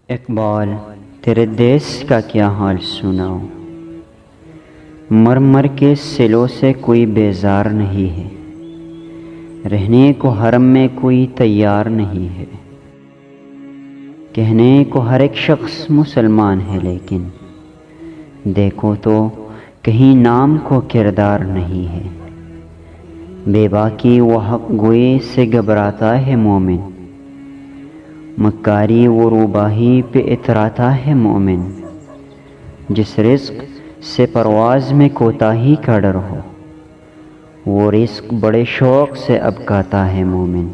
اقبال تیرے دیس کا کیا حال سناؤ، مر مر کے سلوں سے کوئی بیزار نہیں ہے، رہنے کو حرم میں کوئی تیار نہیں ہے، کہنے کو ہر ایک شخص مسلمان ہے، لیکن دیکھو تو کہیں نام کو کردار نہیں ہے، بے باکی و حق گوئی سے گھبراتا ہے مومن، مکاری و روباہی پہ اتراتا ہے مومن، جس رزق سے پرواز میں کوتاہی کا ڈر ہو، وہ رزق بڑے شوق سے اب کاتا ہے مومن،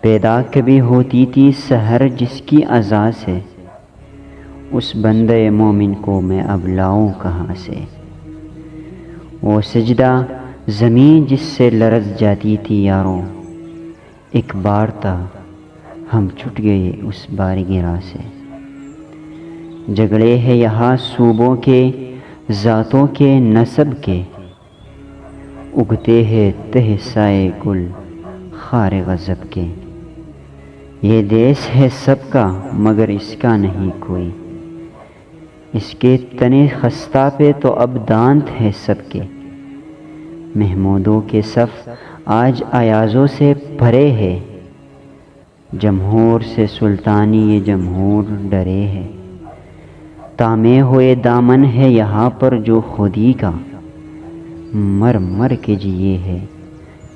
پیدا کبھی ہوتی تھی سحر جس کی عزا سے، اس بندے مومن کو میں اب لاؤں کہاں سے، وہ سجدہ زمین جس سے لرز جاتی تھی یاروں، ایک بار تھا ہم چھٹ گئے اس بار گرا سے، جھگڑے ہیں یہاں صوبوں کے، ذاتوں کے، نسب کے، اگتے ہیں تہ سائے گل خار غضب کے، یہ دیس ہے سب کا مگر اس کا نہیں کوئی، اس کے تنے خستہ پہ تو اب دانت ہے سب کے، محمودوں کے صف آج ایازوں سے بھرے ہے، جمہور سے سلطانی یہ جمہور ڈرے ہے، تامے ہوئے دامن ہے یہاں پر جو خودی کا، مر مر کے جیے ہے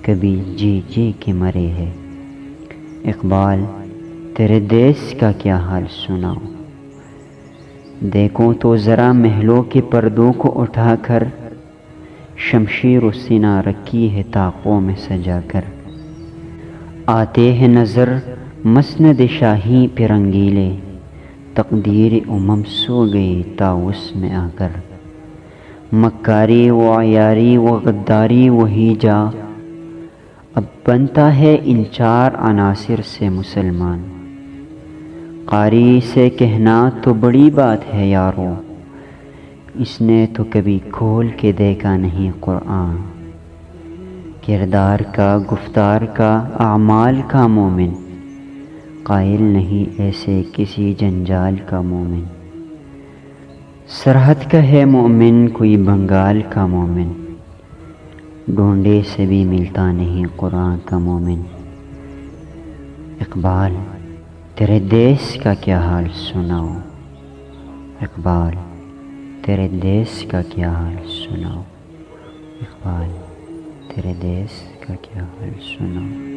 کبھی جی جی کے مرے ہے، اقبال تیرے دیس کا کیا حال سناؤ، دیکھو تو ذرا محلوں کے پردوں کو اٹھا کر، شمشیر و سینہ رکھی ہے طاقوں میں سجا کر، آتے ہیں نظر مسند شاہی پہ رنگیلے، تقدیر امم سو گئی طاؤس میں آ کر، مکاری و عیاری و غداری وہی جا، اب بنتا ہے ان چار عناصر سے مسلمان، قاری سے کہنا تو بڑی بات ہے یارو، اس نے تو کبھی کھول کے دیکھا نہیں قرآن، کردار کا، گفتار کا، اعمال کا مومن، قائل نہیں ایسے کسی جنجال کا مومن، سرحد کا ہے مومن کوئی بنگال کا مومن، ڈھونڈے سے بھی ملتا نہیں قرآن کا مومن، اقبال تیرے دیس کا کیا حال سناؤ، اقبال تیرے دیس کا کیا حال سناؤ، اقبال تیرے دیس کا کیا حال سناؤ۔